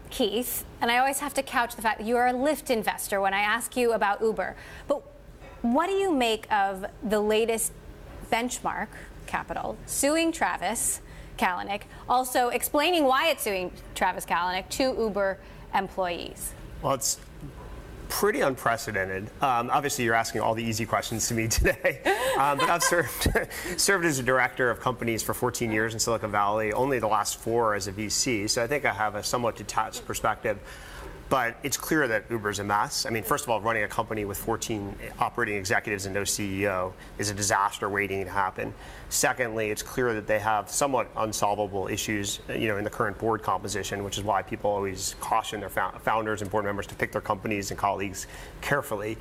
Keith, and I always have to couch the fact that you are a Lyft investor when I ask you about Uber, but what do you make of the latest Benchmark Capital suing Travis Kalanick, also explaining why it's suing Travis Kalanick to Uber employees? Well, it's pretty unprecedented. Obviously, you're asking all the easy questions to me today. But I've served as a director of companies for 14 years in Silicon Valley, only the last 4 as a VC. So I think I have a somewhat detached perspective. But it's clear that Uber's a mess. I mean, first of all, running a company with 14 operating executives and no CEO is a disaster waiting to happen. Secondly, it's clear that they have somewhat unsolvable issues, in the current board composition, which is why people always caution their founders and board members to pick their companies and colleagues carefully.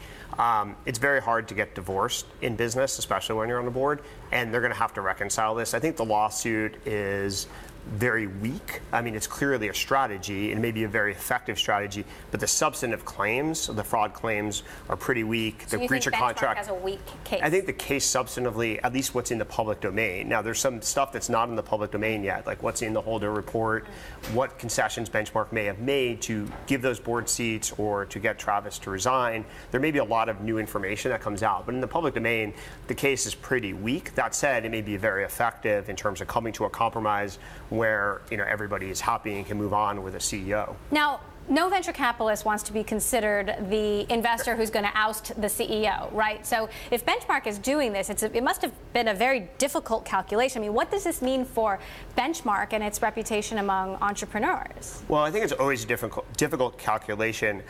It's very hard to get divorced in business, especially when you're on the board, and they're going to have to reconcile this. I think the lawsuit is very weak. I mean, it's clearly a strategy and maybe a very effective strategy, but the substantive claims, the fraud claims, are pretty weak. So the breach of contract has a weak case? I think the case substantively, at least what's in the public domain. Now, there's some stuff that's not in the public domain yet, like what's in the Holder report, what concessions Benchmark may have made to give those board seats or to get Travis to resign. There may be a lot of new information that comes out, but in the public domain, the case is pretty weak. That said, it may be very effective in terms of coming to a compromise where everybody is happy and can move on with a CEO. Now, no venture capitalist wants to be considered the investor who's going to oust the CEO, right? So if Benchmark is doing this, it must have been a very difficult calculation. I mean, what does this mean for Benchmark and its reputation among entrepreneurs? Well, I think it's always a difficult calculation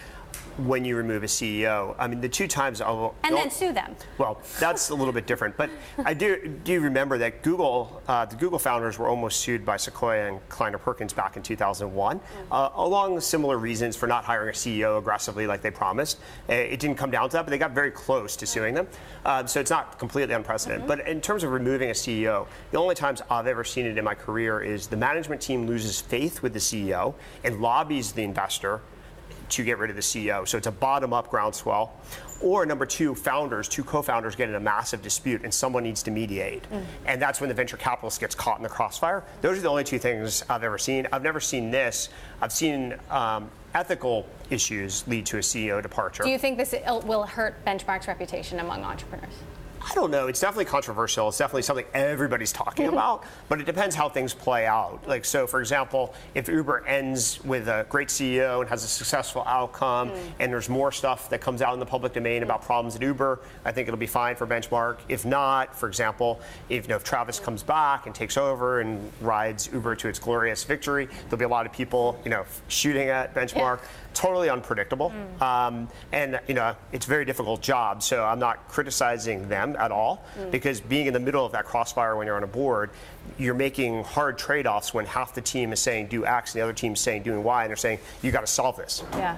when you remove a CEO. I mean, the 2 times then sue them. Well, that's a little bit different. But I do remember that Google, the Google founders were almost sued by Sequoia and Kleiner Perkins back in 2001, along similar reasons for not hiring a CEO aggressively like they promised. It didn't come down to that, but they got very close to suing them. So it's not completely unprecedented. But in terms of removing a CEO, the only times I've ever seen it in my career is the management team loses faith with the CEO and lobbies the investor to get rid of the CEO. So it's a bottom-up groundswell. Or number 2, two co-founders get in a massive dispute and someone needs to mediate. And that's when the venture capitalist gets caught in the crossfire. Those are the only 2 things I've ever seen. I've never seen this. I've seen ethical issues lead to a CEO departure. Do you think this will hurt Benchmark's reputation among entrepreneurs? I don't know. It's definitely controversial. It's definitely something everybody's talking about, but it depends how things play out. Like, so for example, if Uber ends with a great CEO and has a successful outcome, and there's more stuff that comes out in the public domain about problems at Uber, I think it'll be fine for Benchmark. If not, for example, if Travis comes back and takes over and rides Uber to its glorious victory, there'll be a lot of people, shooting at Benchmark. Totally unpredictable. And it's a very difficult job, so I'm not criticizing them at all, because being in the middle of that crossfire when you're on a board, you're making hard trade-offs when half the team is saying do X and the other team is saying doing Y, and they're saying you got to solve this. Yeah.